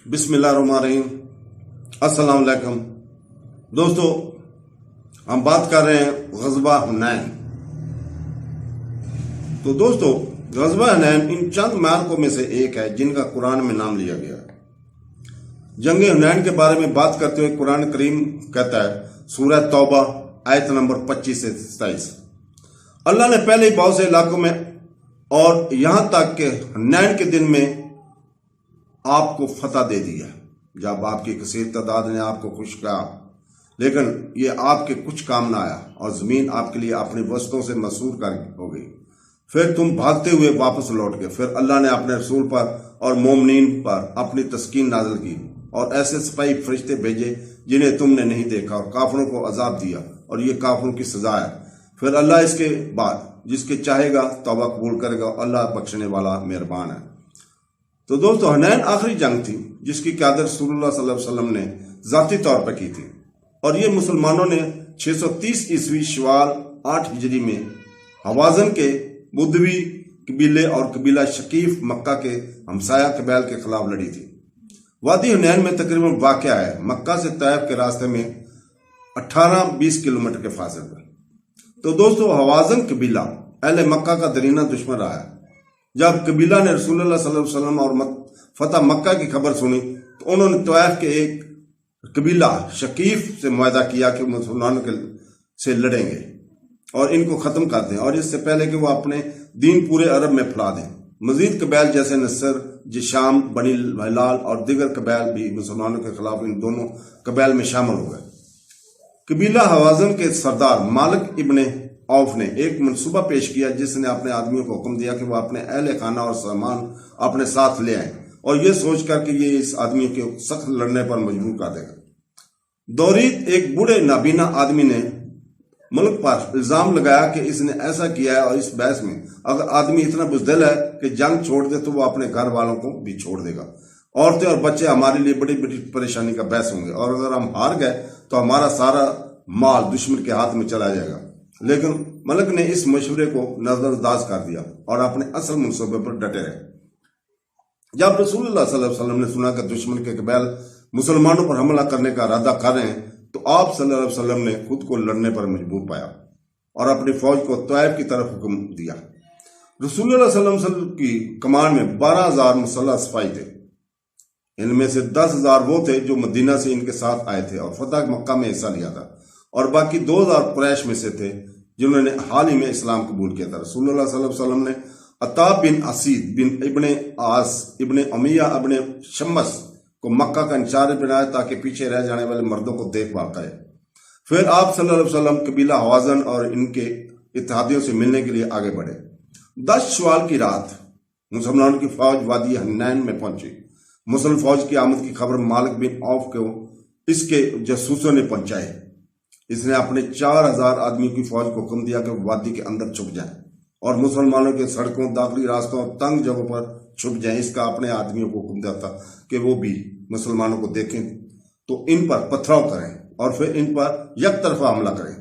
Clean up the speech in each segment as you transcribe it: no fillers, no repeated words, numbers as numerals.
بسم اللہ الرحمن الرحیم۔ السلام علیکم دوستو، ہم بات کر رہے ہیں غزوہ حنین۔ تو دوستو، غزوہ حنین ان چند معرکوں میں سے ایک ہے جن کا قرآن میں نام لیا گیا ہے۔ جنگ حنین کے بارے میں بات کرتے ہوئے قرآن کریم کہتا ہے، سورہ توبہ آیت نمبر 25 سے 27، اللہ نے پہلے ہی بہت سے علاقوں میں اور یہاں تک کہ حنین کے دن میں آپ کو فتح دے دیا، جب آپ کی کثیر تعداد نے آپ کو خوش کیا، لیکن یہ آپ کے کچھ کام نہ آیا اور زمین آپ کے لیے اپنی وسطوں سے مسحور کر ہو گئی۔ پھر تم بھاگتے ہوئے واپس لوٹ گئے۔ پھر اللہ نے اپنے رسول پر اور مومنین پر اپنی تسکین نازل کی اور ایسے سپاہی فرشتے بھیجے جنہیں تم نے نہیں دیکھا، اور کافروں کو عذاب دیا، اور یہ کافروں کی سزا ہے۔ پھر اللہ اس کے بعد جس کے چاہے گا توبہ قبول کرے گا، اللہ بخشنے والا مہربان ہے۔ تو دوستو، حنین آخری جنگ تھی جس کی قیادت رسول اللہ صلی اللہ علیہ وسلم نے ذاتی طور پر کی تھی، اور یہ مسلمانوں نے 630 عیسوی شوال 8 ہجری میں حوازن کے بدوی قبیلے اور قبیلہ شکیف مکہ کے ہمسایہ قبائل کے خلاف لڑی تھی۔ وادی حنین میں تقریباً واقع ہے، مکہ سے طائف کے راستے میں 18-20 کلومیٹر کے فاصلے پر۔ تو دوستو، حوازن قبیلہ اہل مکہ کا درینہ دشمن رہا ہے۔ جب قبیلہ نے رسول اللہ صلی اللہ علیہ وسلم اور فتح مکہ کی خبر سنی تو انہوں نے طائف کے ایک قبیلہ شکیف سے معاہدہ کیا کہ مسلمانوں سے لڑیں گے اور ان کو ختم کر دیں، اور اس سے پہلے کہ وہ اپنے دین پورے عرب میں پھیلا دیں۔ مزید قبائل جیسے نصر، جشام، بنی ہلال اور دیگر قبائل بھی مسلمانوں کے خلاف ان دونوں قبائل میں شامل ہو گئے۔ قبیلہ حوازن کے سردار مالک ابن عوف نے ایک منصوبہ پیش کیا جس نے اپنے آدمیوں کو حکم دیا کہ وہ اپنے اہل خانہ اور سامان اپنے ساتھ لے آئیں، اور یہ سوچ کر کہ یہ اس آدمی کے سخت لڑنے پر مجبور کر دے گا۔ دوریت، ایک بوڑھے نابینا آدمی نے ملک پر الزام لگایا کہ اس نے ایسا کیا ہے، اور اس بحث میں اگر آدمی اتنا بزدل ہے کہ جنگ چھوڑ دے تو وہ اپنے گھر والوں کو بھی چھوڑ دے گا۔ عورتیں اور بچے ہمارے لیے بڑی بڑی پریشانی کا باعث ہوں گے، اور اگر ہم ہار گئے تو ہمارا سارا مال دشمن کے ہاتھ میں چلا جائے گا۔ لیکن ملک نے اس مشورے کو نظر انداز کر دیا اور اپنے اصل منصوبے پر ڈٹے رہے۔ جب رسول اللہ صلی اللہ علیہ وسلم نے سنا کہ دشمن کے قبائل مسلمانوں پر حملہ کرنے کا ارادہ کر رہے ہیں تو آپ صلی اللہ علیہ وسلم نے خود کو لڑنے پر مجبور پایا اور اپنی فوج کو طائف کی طرف حکم دیا۔ رسول اللہ صلی اللہ علیہ وسلم کی کمان میں 12,000 مسلح سپاہی تھے۔ ان میں سے 10,000 وہ تھے جو مدینہ سے ان کے ساتھ آئے تھے اور فتح مکہ میں حصہ لیا تھا، اور باقی 2,000 قریش میں سے تھے جنہوں نے حال ہی میں اسلام قبول کیا تھا۔ رسول اللہ صلی اللہ علیہ وسلم نے عطاب بن اسید بن ابن عاص ابن امیہ ابن شمس کو مکہ کا انچارج بنایا تاکہ پیچھے رہ جانے والے مردوں کو دیکھ بھال کرے۔ پھر آپ صلی اللہ علیہ وسلم قبیلہ حوازن اور ان کے اتحادیوں سے ملنے کے لیے آگے بڑھے۔ 10 شوال کی رات مسلمانوں کی فوج وادی حنین میں پہنچی۔ مسلم فوج کی آمد کی خبر مالک بن عوف کو اس کے جاسوسوں نے پہنچائی۔ اس نے اپنے 4,000 آدمیوں کی فوج کو حکم دیا کہ وادی کے اندر چھپ جائیں اور مسلمانوں کے سڑکوں، داخلی راستوں اور تنگ جگہوں پر چھپ جائیں۔ اس کا اپنے آدمیوں کو حکم دیا تھا کہ وہ بھی مسلمانوں کو دیکھیں تو ان پر پتھراؤ کریں اور پھر ان پر یک طرفہ حملہ کریں۔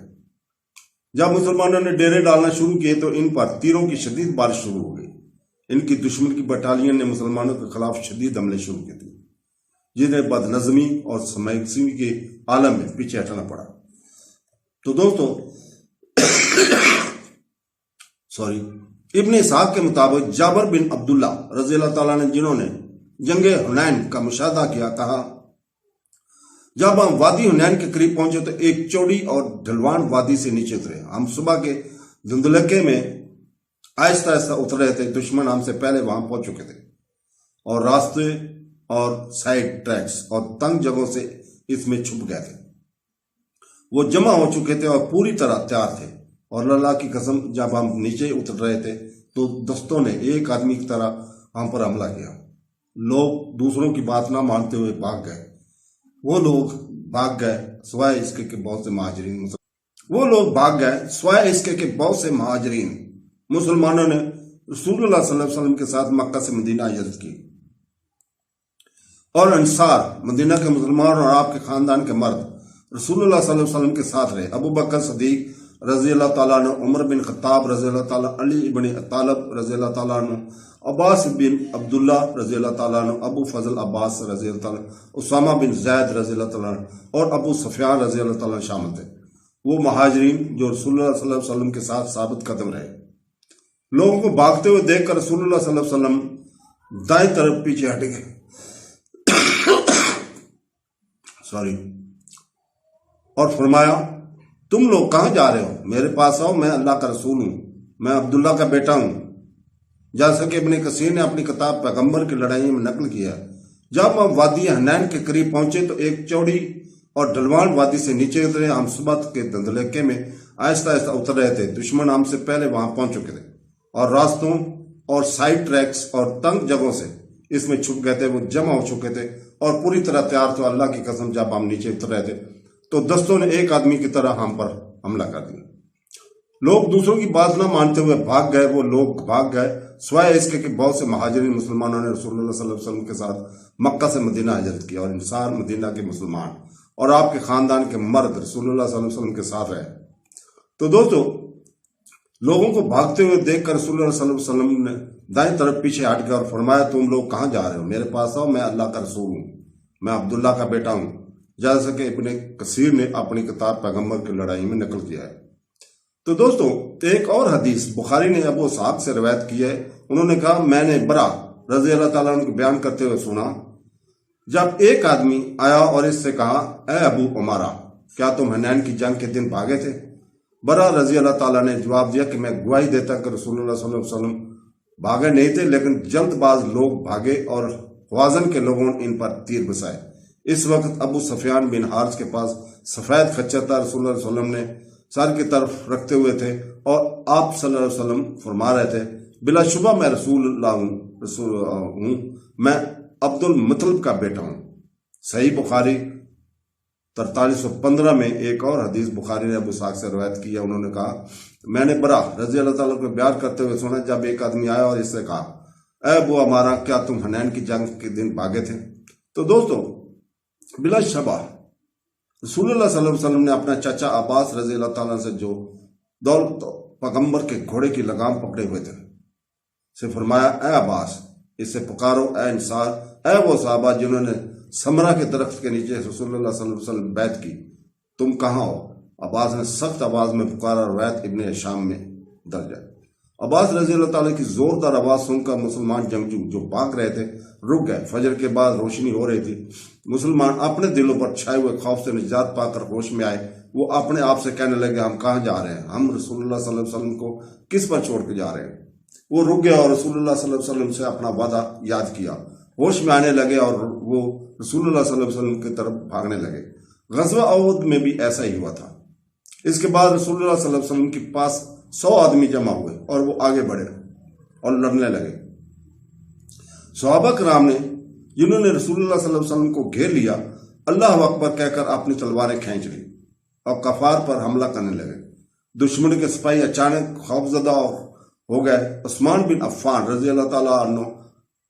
جب مسلمانوں نے ڈیرے ڈالنا شروع کیے تو ان پر تیروں کی شدید بارش شروع ہو گئی۔ ان کی دشمن کی بٹالین نے مسلمانوں کے خلاف شدید حملے شروع کیے تھے، جنہیں بد نظمی اور سمجھی کے عالم میں پیچھے ہٹنا پڑا۔ تو دوستو ابن اسحاق کے مطابق جابر بن عبداللہ رضی اللہ تعالیٰ نے، جنہوں نے جنگ حنین کا مشاہدہ کیا، کہا جب ہم وادی حنین کے قریب پہنچے تو ایک چوڑی اور ڈھلوان وادی سے نیچے اترے۔ ہم صبح کے دھندلکے میں آہستہ آہستہ اتر رہے تھے۔ دشمن ہم سے پہلے وہاں پہنچ چکے تھے اور راستے اور سائڈ ٹریکس اور تنگ جگہوں سے اس میں چھپ گئے تھے۔ وہ جمع ہو چکے تھے اور پوری طرح تیار تھے، اور اللہ کی قسم جب ہم نیچے اتر رہے تھے تو دستوں نے ایک آدمی کی طرح ہم پر حملہ کیا۔ لوگ دوسروں کی بات نہ مانتے ہوئے بھاگ گئے۔ وہ لوگ بھاگ گئے سوائے اس کے کہ بہت سے مہاجرین مسلمانوں نے رسول اللہ صلی اللہ علیہ وسلم کے ساتھ مکہ سے مدینہ ہجرت کی، اور انصار مدینہ کے مسلمان اور آپ کے خاندان کے مرد رسول اللہ صلی اللہ علیہ وسلم کے ساتھ رہے۔ ابو بکر صدیق رضی اللہ تعالیٰ عنہ، عمر بن خطاب رضی اللہ تعالیٰ، علی بن طالب رضی اللہ تعالیٰ عنہ، عباس بن عبداللہ رضی اللہ تعالیٰ عنہ، ابو فضل عباس رضی اللہ تعالیٰ عنہ، اسامہ بن زید رضی اللہ تعالیٰ عنہ اور ابو سفیان رضی اللہ تعالیٰ عنہ شامل تھے۔ وہ مہاجرین جو رسول اللہ صلی اللہ علیہ وسلم کے ساتھ ثابت قدم رہے۔ لوگوں کو بھاگتے ہوئے دیکھ کر رسول اللہ صلی اللہ علیہ وسلم دائیں طرف پیچھے ہٹ گئے اور فرمایا، تم لوگ کہاں جا رہے ہو؟ میرے پاس آؤ، میں اللہ کا رسول ہوں، میں عبداللہ کا بیٹا ہوں۔ جیسا کہ ابن کثیر نے اپنی کتاب پیغمبر کی لڑائی میں نقل کیا ہے، جب ہم وادی حنین کے قریب پہنچے تو ایک چوڑی اور ڈھلوان وادی سے نیچے اترے۔ ہم صبح کے دھندلیکے میں آہستہ آہستہ اتر رہے تھے۔ دشمن ہم سے پہلے وہاں پہنچ چکے تھے اور راستوں اور سائڈ ٹریکس اور تنگ جگہوں سے اس میں چھپ گئے تھے، وہ جمع ہو چکے تھے اور پوری طرح تیار تھے۔ اللہ کی قسم جب ہم نیچے اتر رہے تھے تو دستوں نے ایک آدمی کی طرح ہم پر حملہ کر دیا۔ لوگ دوسروں کی بات نہ مانتے ہوئے بھاگ گئے۔ وہ لوگ بھاگ گئے سوائے اس کے کہ بہت سے مہاجرین مسلمانوں نے رسول اللہ صلی اللہ علیہ وسلم کے ساتھ مکہ سے مدینہ ہجرت کی، اور انصار مدینہ کے مسلمان اور آپ کے خاندان کے مرد رسول اللہ صلی اللہ علیہ وسلم کے ساتھ رہے۔ تو دوستو، لوگوں کو بھاگتے ہوئے دیکھ کر رسول اللہ صلی اللہ علیہ وسلم نے دائیں طرف پیچھے ہٹ گیا اور فرمایا، تم لوگ کہاں جا رہے ہو؟ میرے پاس آؤ، میں اللہ کا رسول ہوں، میں عبداللہ کا بیٹا ہوں، جیسا کہ ابن کثیر نے اپنی کتاب پیغمبر کی لڑائی میں نقل کیا ہے۔ تو دوستو، ایک اور حدیث بخاری نے ابو اسحاق سے روایت کی ہے۔ انہوں نے کہا، میں نے برا رضی اللہ تعالیٰ عنہ کو بیان کرتے ہوئے سنا، جب ایک آدمی آیا اور اس سے کہا، اے ابو عمارہ، کیا تم حنین کی جنگ کے دن بھاگے تھے؟ برا رضی اللہ تعالیٰ نے جواب دیا کہ میں گواہی دیتا کہ رسول اللہ صلی اللہ علیہ وسلم بھاگے نہیں تھے، لیکن جلد باز لوگ بھاگے اور خوازن کے لوگوں نے ان پر تیر بسائے۔ اس وقت ابو سفیان بن حارث کے پاس سفید خچر تھا، رسول اللہ صلی اللہ علیہ وسلم نے سر کی طرف رکھتے ہوئے تھے اور آپ صلی اللہ علیہ وسلم فرما رہے تھے، بلا شبہ میں رسول اللہ ہوں، میں عبد المطلب کا بیٹا ہوں۔ صحیح بخاری 4315 میں ایک اور حدیث بخاری نے ابو اسحاق سے روایت کی ہے۔ انہوں نے کہا، میں نے برا رضی اللہ تعالیٰ کو بیان کرتے ہوئے سنا، جب ایک آدمی آیا اور اس سے کہا، اے ابو عمارہ، کیا تم حنین کی جنگ کے دن بھاگے تھے؟ تو دوستو، بلا شبہ رسول اللہ صلی اللہ علیہ وسلم نے اپنا چچا عباس رضی اللہ تعالیٰ سے جو دولت پیغمبر کے گھوڑے کی لگام پکڑے ہوئے تھے سے فرمایا، اے عباس، اس سے پکارو، اے انصار، اے وہ صحابہ جنہوں نے سمرہ کے درخت کے نیچے رسول اللہ صلی اللہ علیہ وسلم بیعت کی، تم کہاں ہو؟ عباس نے سخت آواز میں پکارا۔ روایت ابن ہشام میں درج ہے۔ عباس رضی اللہ تعالیٰ کی زوردار آواز سن کر مسلمان جنگجو جو بھاگ رہے تھے رک گئے۔ فجر کے بعد روشنی ہو رہی تھی۔ مسلمان اپنے دلوں پر چھائے ہوئے خوف سے نجات پا کر ہوش میں آئے۔ وہ اپنے آپ سے کہنے لگے، ہم کہاں جا رہے ہیں؟ ہم رسول اللہ صلی اللہ علیہ وسلم کو کس پر چھوڑ کے جا رہے ہیں؟ وہ رک گئے اور رسول اللہ صلی اللہ علیہ وسلم سے اپنا وعدہ یاد کیا، ہوش میں آنے لگے اور وہ رسول اللہ صلی اللہ علیہ وسلم کی طرف بھاگنے لگے۔ غزوہ احد میں بھی ایسا ہی ہوا تھا۔ اس کے بعد رسول اللہ صلی اللہ علیہ وسلم کے پاس 100 آدمی جمع ہوئے اور وہ آگے بڑھے اور لڑنے لگے۔ صحابہ کرام نے جنہوں نے رسول اللہ صلی اللہ علیہ وسلم کو گھیر لیا، اللہ اکبر کہہ کر اپنی تلواریں کھینچ لی اور کفار پر حملہ کرنے لگے۔ دشمن کے سپاہی اچانک خوفزدہ ہو گئے۔ عثمان بن عفان رضی اللہ تعالیٰ عنہ،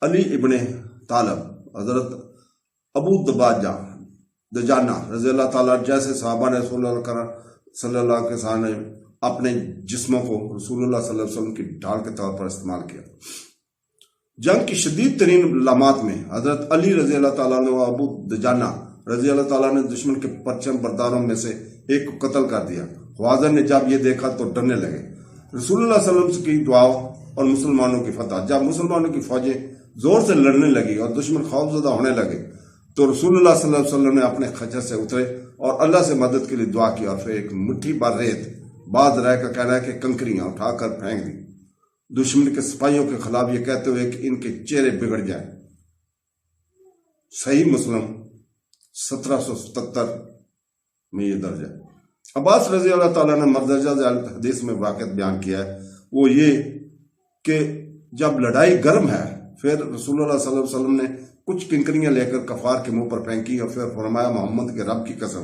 علی ابن طالب، حضرت ابو دجانہ رضی اللہ تعالیٰ جیسے صحابہ نے رسول اللہ صلی اللہ کے سامنے اپنے جسموں کو رسول اللہ صلی اللہ علیہ وسلم کی ڈھال کے طور پر استعمال کیا۔ جنگ کی شدید ترین علامات میں حضرت علی رضی اللہ تعالیٰ نے و ابو دجانہ رضی اللہ تعالیٰ نے دشمن کے پرچم برداروں میں سے ایک کو قتل کر دیا۔ خوازن نے جب یہ دیکھا تو ڈرنے لگے۔ رسول اللہ صلی اللہ علیہ وسلم کی دعاؤں اور مسلمانوں کی فتح، جب مسلمانوں کی فوجیں زور سے لڑنے لگی اور دشمن خوفزدہ ہونے لگے تو رسول اللہ صلی اللہ علیہ وسلم نے اپنے خچر سے اترے اور اللہ سے مدد کے لیے دعا کی، اور پھر ایک مٹھی بھر ریت، بعض رائے کا کہنا ہے کہ کنکریاں اٹھا کر پھینک دی دشمن کے سپاہیوں کے خلاف، یہ کہتے ہوئے کہ ان کے چہرے بگڑ جائیں۔ صحیح مسلم 1777 میں یہ درج ہے۔ عباس رضی اللہ تعالیٰ نے مردرجہ ذیل حدیث میں واقعات بیان کیا ہے، وہ یہ کہ جب لڑائی گرم ہے پھر رسول اللہ صلی اللہ علیہ وسلم نے کچھ کنکریاں لے کر کفار کے منہ پر پھینکی اور پھر فرمایا، محمد کے رب کی قسم،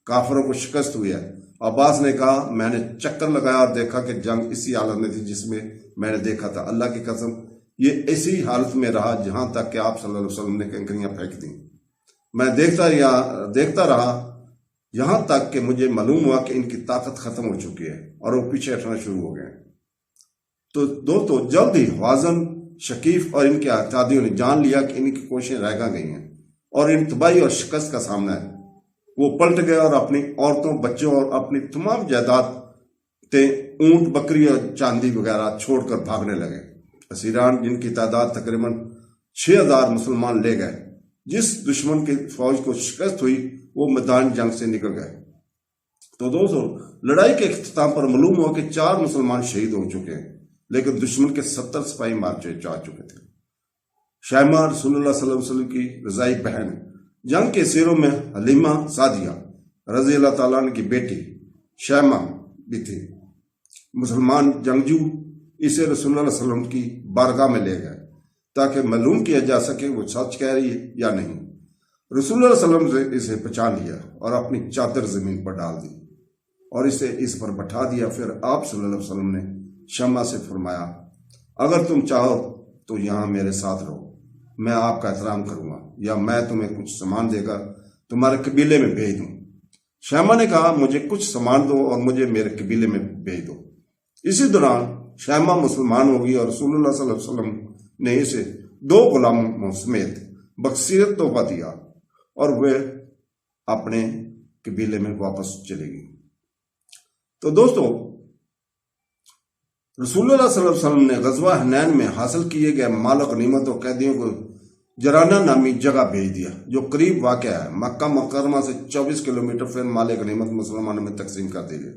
کافروں کو شکست ہوئی ہے۔ عباس نے کہا، میں نے چکر لگایا اور دیکھا کہ جنگ اسی حالت میں تھی جس میں میں نے دیکھا تھا۔ اللہ کی قسم یہ اسی حالت میں رہا جہاں تک کہ آپ صلی اللہ علیہ وسلم نے کنکریاں پھینک دیں۔ میں دیکھتا رہا یہاں تک کہ مجھے معلوم ہوا کہ ان کی طاقت ختم ہو چکی ہے اور وہ پیچھے ہٹنا شروع ہو گئے۔ تو دوستو جلد ہی حوازن، شکیف اور ان کے اتحادیوں نے جان لیا کہ ان کی کوششیں رہ گئی ہیں اور ان تباہی اور شکست کا سامنا ہے۔ وہ پلٹ گئے اور اپنی عورتوں، بچوں اور اپنی تمام جائیدادیں، اونٹ، بکری اور چاندی وغیرہ چھوڑ کر بھاگنے لگے۔ اسیران، جن کی تعداد تقریباً 6000 مسلمان لے گئے، جس دشمن کی فوج کو شکست ہوئی وہ میدان جنگ سے نکل گئے۔ تو دوستو لڑائی کے اختتام پر معلوم ہوا کہ 4 مسلمان شہید ہو چکے ہیں، لیکن دشمن کے 70 سپاہی مار جا چکے تھے۔ شیمہ رسول اللہ صلی اللہ علیہ وسلم کی رضائی بہن، جنگ کے سیروں میں حلیمہ سعدیہ رضی اللہ تعالیٰ عنہ کی بیٹی شیمہ بھی تھی۔ مسلمان جنگجو اسے رسول اللہ صلی اللہ علیہ وسلم کی بارگاہ میں لے گئے تاکہ معلوم کیا جا سکے وہ سچ کہہ رہی ہے یا نہیں۔ رسول اللہ صلی اللہ علیہ وسلم نے اسے پہچان لیا اور اپنی چادر زمین پر ڈال دی اور اسے اس پر بٹھا دیا۔ پھر آپ صلی اللہ علیہ وسلم نے شمع سے فرمایا، اگر تم چاہو تو یہاں میرے ساتھ رہو، میں آپ کا احترام کروں گا، یا میں تمہیں کچھ سامان دے کر تمہارے قبیلے میں بھیج دوں۔ شیمہ نے کہا، مجھے کچھ سامان دو اور مجھے میرے قبیلے میں بھیج دو۔ اسی دوران شیمہ مسلمان ہو گئی اور رسول اللہ صلی اللہ علیہ وسلم نے اسے 2 غلاموں سمیت بخشیت تحفہ دیا اور وہ اپنے قبیلے میں واپس چلے گئی۔ تو دوستو رسول اللہ صلی اللہ علیہ وسلم نے غزوہ حنین میں حاصل کیے گئے مال و غنیمت و قیدیوں کو جرانہ نامی جگہ بھیج دیا، جو قریب واقع ہے۔ مکہ مکرمہ سے 24 کلومیٹر پھر مال غنیمت مسلمانوں میں تقسیم کر دی گئی۔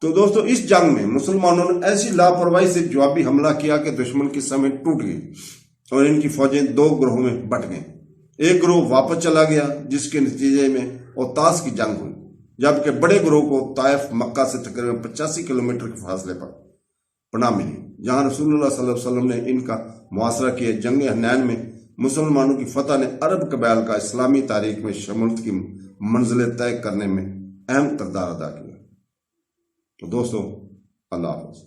تو دوستو اس جنگ میں مسلمانوں نے ایسی لاپرواہی سے جوابی حملہ کیا کہ دشمن کی سمت ٹوٹ گئی اور ان کی فوجیں 2 گروہوں میں بٹ گئیں۔ ایک گروہ واپس چلا گیا، جس کے نتیجے میں اوتاس کی جنگ ہوئی، جبکہ بڑے گروہ کو طائف مکہ سے تقریباً 85 کلومیٹر کے فاصلے پر پناہ ملی، جہاں رسول اللہ صلی اللہ علیہ وسلم نے ان کا محاصرہ کیا۔ جنگ حنین میں مسلمانوں کی فتح نے عرب قبائل کا اسلامی تاریخ میں شمولیت کی منزلیں طے کرنے میں اہم کردار ادا کیا۔ تو دوستو اللہ حافظ۔